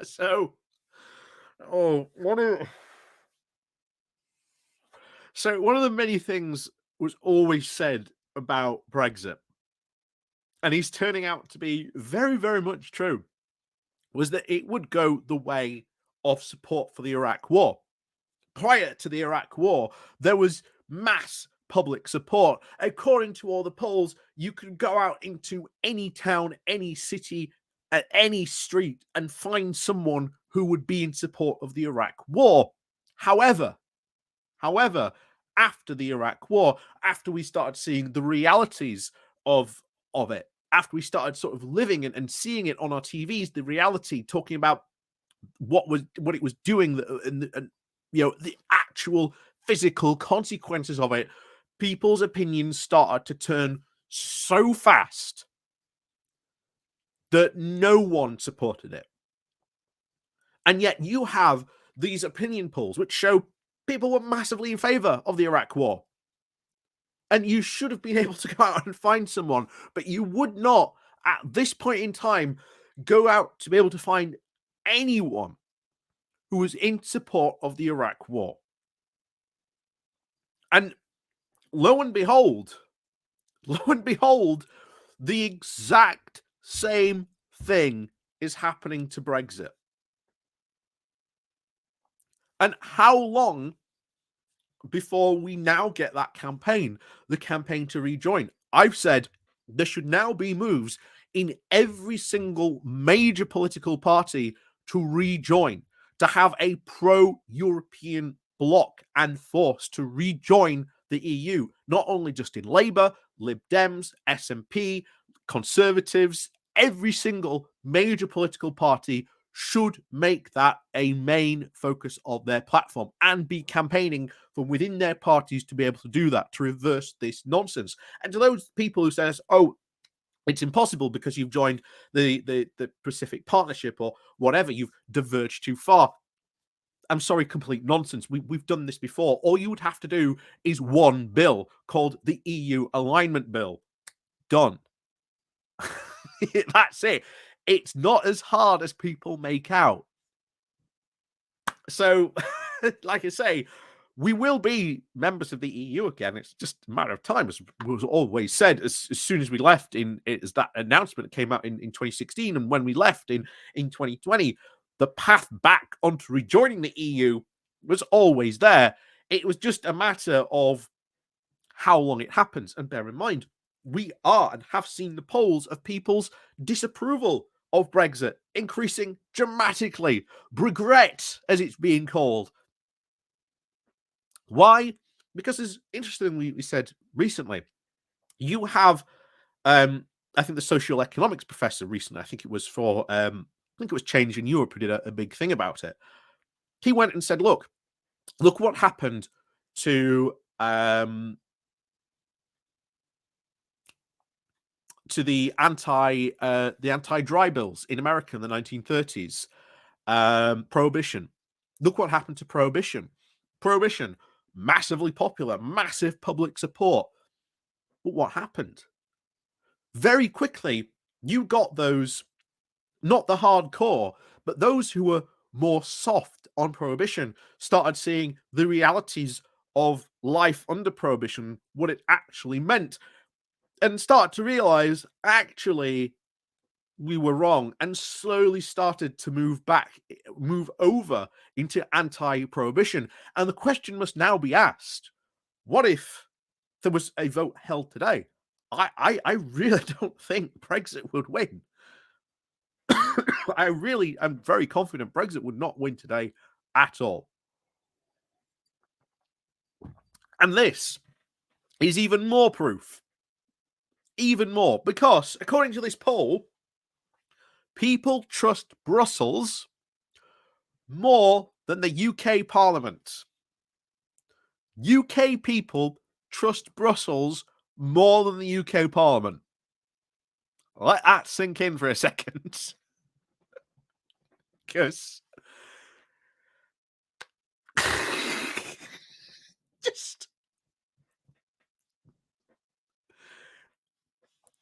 So, oh, one of so one of the many things was always said about Brexit, and he's turning out to be very, very much true, was that it would go the way of support for the Iraq War. Prior to the Iraq War, there was mass public support. According to all the polls, you could go out into any town, any city, at any street and find someone who would be in support of the Iraq War. However, after the Iraq War, after we started seeing the realities of it, after we started sort of living and seeing it on our TVs, the reality, talking about what it was doing, and the actual physical consequences of it, people's opinions started to turn so fast that no one supported it. And yet you have these opinion polls which show people were massively in favor of the Iraq War. And you should have been able to go out and find someone, but you would not, at this point in time, go out to be able to find anyone who was in support of the Iraq War. And lo and behold, the exact same thing is happening to Brexit. And how long before we now get that campaign, the campaign to rejoin? I've said there should now be moves in every single major political party to rejoin, to have a pro-European bloc and force to rejoin the EU, not only just in Labour, Lib Dems, SNP, Conservatives, every single major political party should make that a main focus of their platform and be campaigning from within their parties to be able to do that, to reverse this nonsense. And to those people who says, oh, it's impossible because you've joined the Pacific Partnership or whatever, you've diverged too far. I'm sorry, complete nonsense. We've done this before. All you would have to do is one bill called the EU Alignment Bill. Done. That's it. It's not as hard as people make out. So, like I say, we will be members of the EU again. It's just a matter of time, as was always said. As soon as we left, as that announcement came out in 2016, and when we left in 2020, the path back onto rejoining the EU was always there. It was just a matter of how long it happens. And bear in mind, we are and have seen the polls of people's disapproval of Brexit increasing dramatically. Regret, as it's being called. Why? Because, as interestingly we said recently, you have, I think the social economics professor recently, I think it was for, I think it was Change in Europe, who did a big thing about it. He went and said, look what happened to the anti-dry bills in America in the 1930s. Prohibition. Look what happened to prohibition. Prohibition, massively popular, massive public support. But what happened? Very quickly, you got those, not the hardcore, but those who were more soft on prohibition started seeing the realities of life under prohibition, what it actually meant, and start to realize, actually, we were wrong, and slowly started to move over into anti-prohibition. And the question must now be asked, what if there was a vote held today? I really don't think Brexit would win. I'm very confident Brexit would not win today at all. And this is even more proof. Even more. Because, according to this poll, people trust Brussels more than the UK Parliament. UK people trust Brussels more than the UK Parliament. Let that sink in for a second. Because just...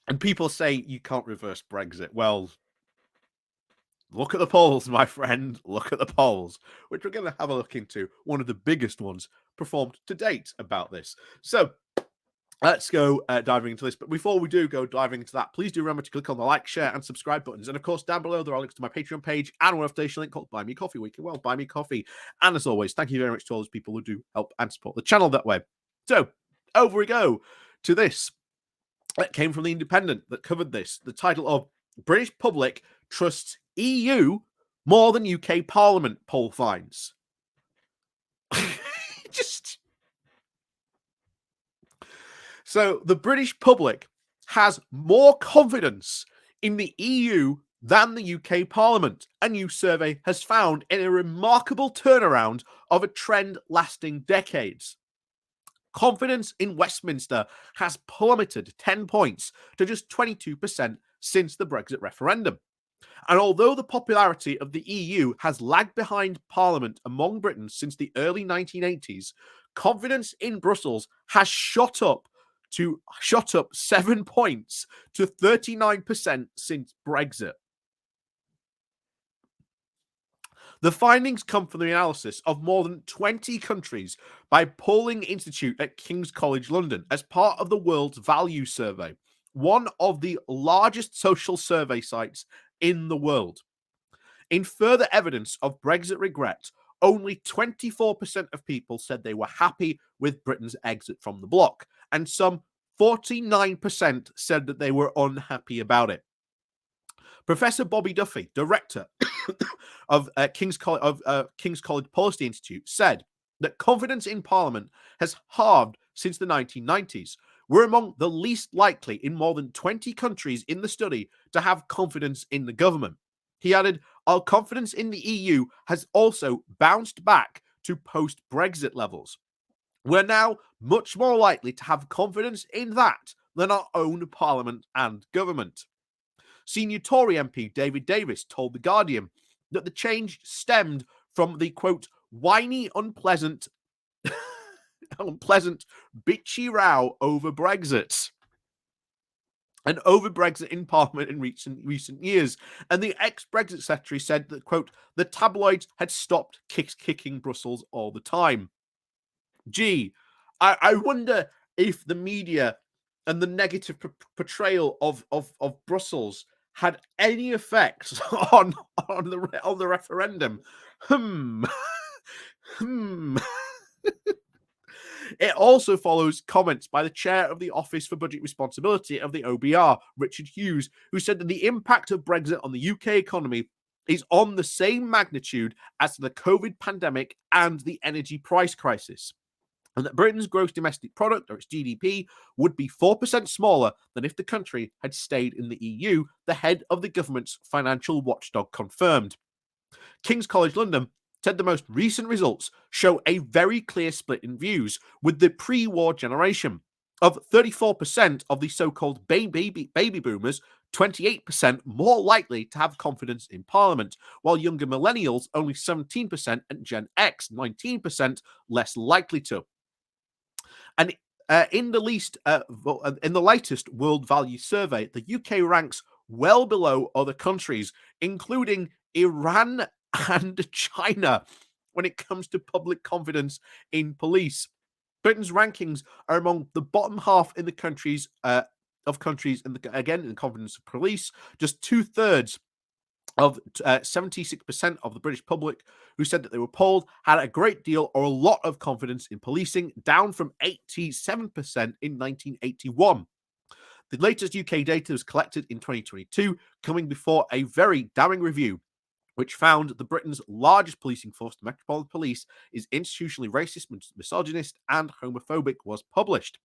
And people say you can't reverse Brexit. Well, Look at the polls, my friend. Look at the polls, which we're going to have a look into. One of the biggest ones performed to date about this. So let's go diving into this. But before we do go diving into that, please do remember to click on the like, share, and subscribe buttons. And of course, down below, there are links to my Patreon page and one affiliation link called Buy Me Coffee, where you can, well, buy me coffee. And as always, thank you very much to all those people who do help and support the channel that way. So over we go to this. It came from The Independent that covered this. The title of British Public Trusts EU More Than UK Parliament Poll Finds. So the British public has more confidence in the EU than the UK Parliament. A new survey has found in a remarkable turnaround of a trend lasting decades. Confidence in Westminster has plummeted 10 points to just 22% since the Brexit referendum. And although the popularity of the EU has lagged behind Parliament among Britons since the early 1980s, confidence in Brussels has shot up 7 points to 39% since Brexit. The findings come from the analysis of more than 20 countries by Polling Institute at King's College London as part of the World's Value Survey, one of the largest social survey sites in the world. In further evidence of Brexit regret, only 24% of people said they were happy with Britain's exit from the bloc, and some 49% said that they were unhappy about it. Professor Bobby Duffy, director of King's College Policy Institute, said that confidence in Parliament has halved since the 1990s. We're among the least likely in more than 20 countries in the study to have confidence in the government. He added, our confidence in the EU has also bounced back to post-Brexit levels. We're now much more likely to have confidence in that than our own Parliament and government. Senior Tory MP David Davis told The Guardian that the change stemmed from the, quote, whiny, unpleasant, bitchy row over Brexit. And over Brexit in Parliament in recent years. And the ex-Brexit secretary said that, quote, the tabloids had stopped kicking Brussels all the time. Gee, I wonder if the media and the negative portrayal of Brussels had any effect on the referendum. It also follows comments by the chair of the Office for Budget Responsibility of the OBR, Richard Hughes, who said that the impact of Brexit on the UK economy is on the same magnitude as the COVID pandemic and the energy price crisis, and that Britain's gross domestic product, or its GDP, would be 4% smaller than if the country had stayed in the EU, the head of the government's financial watchdog confirmed. King's College London said the most recent results show a very clear split in views, with the pre-war generation of 34% of the so-called baby boomers, 28% more likely to have confidence in Parliament, while younger millennials, only 17%, and Gen X, 19%, less likely to. And in the latest World Value Survey, the UK ranks well below other countries, including Iran and China, when it comes to public confidence in police. Britain's rankings are among the bottom half in the countries in the confidence of police. Just 2/3 of 76% of the British public who said that they were polled had a great deal or a lot of confidence in policing, down from 87% in 1981. The latest UK data was collected in 2022, coming before a very damning review, which found that Britain's largest policing force, the Metropolitan Police, is institutionally racist, misogynist, and homophobic, was published.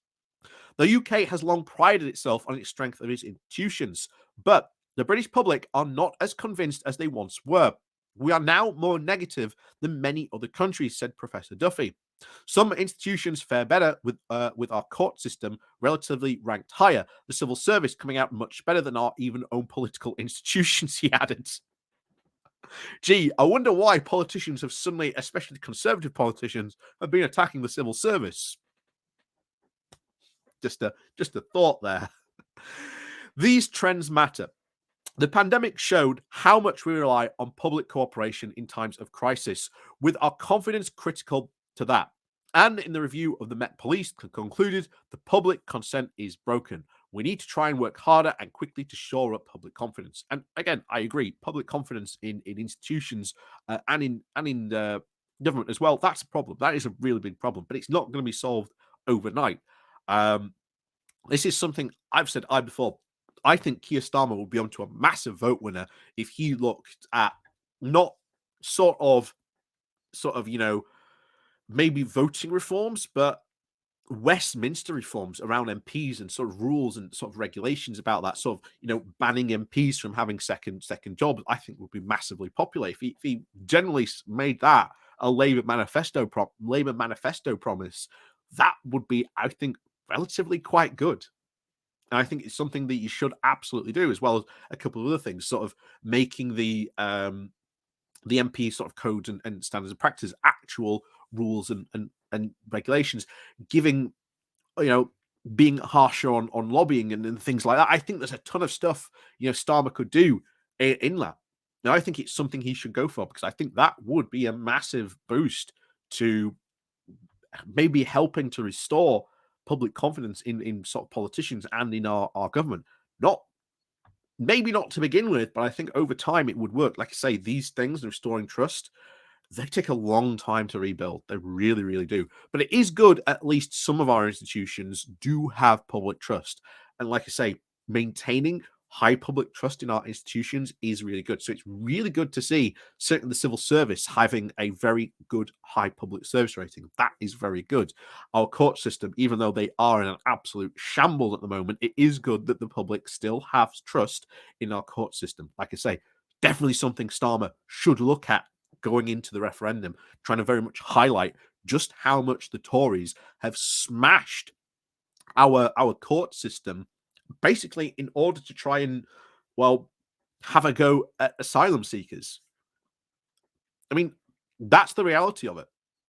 The UK has long prided itself on its strength of its institutions, but the British public are not as convinced as they once were. We are now more negative than many other countries, said Professor Duffy. Some institutions fare better, with our court system relatively ranked higher, the civil service coming out much better than our even own political institutions, he added. Gee, I wonder why politicians have suddenly, especially conservative politicians, have been attacking the civil service. Just a thought there. These trends matter. The pandemic showed how much we rely on public cooperation in times of crisis, with our confidence critical to that. And in the review of the Met Police concluded the public consent is broken. We need to try and work harder and quickly to shore up public confidence. And again, I agree. Public confidence in institutions and in government as well. That's a problem. That is a really big problem. But it's not going to be solved overnight. This is something I've said before. I think Keir Starmer will be onto a massive vote winner if he looked at not sort of, maybe voting reforms, but Westminster reforms around MPs and sort of rules and sort of regulations about that, sort of, banning MPs from having second jobs. I think would be massively popular if he generally made that a Labour manifesto promise. That would be, I think, relatively quite good. And I think it's something that you should absolutely do, as well as a couple of other things, sort of making the MP sort of codes and standards and practices actual rules and regulations, giving, being harsher on lobbying and things like that. I think there's a ton of stuff, Starmer could do in that. Now, I think it's something he should go for, because I think that would be a massive boost to maybe helping to restore public confidence in sort of politicians and in our government. Maybe not to begin with, but I think over time it would work. Like I say, these things, restoring trust, they take a long time to rebuild. They really, really do. But it is good, at least some of our institutions do have public trust. And like I say, maintaining high public trust in our institutions is really good. So it's really good to see, certainly the civil service having a very good high public service rating. That is very good. Our court system, even though they are in an absolute shambles at the moment, it is good that the public still have trust in our court system. Like I say, definitely something Starmer should look at going into the referendum, trying to very much highlight just how much the Tories have smashed our court system, basically in order to try and, well, have a go at asylum seekers. I mean, that's the reality of it.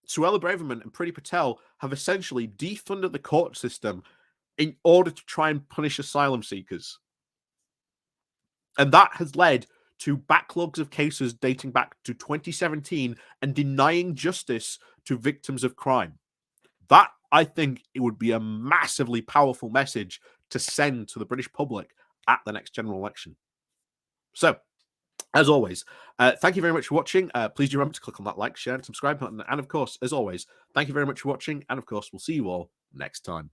Suella Braverman and Priti Patel have essentially defunded the court system in order to try and punish asylum seekers. And that has led to backlogs of cases dating back to 2017 and denying justice to victims of crime. That, I think, it would be a massively powerful message to send to the British public at the next general election. So, as always, thank you very much for watching. Please do remember to click on that like, share, and subscribe button. And of course, as always, thank you very much for watching. And of course, we'll see you all next time.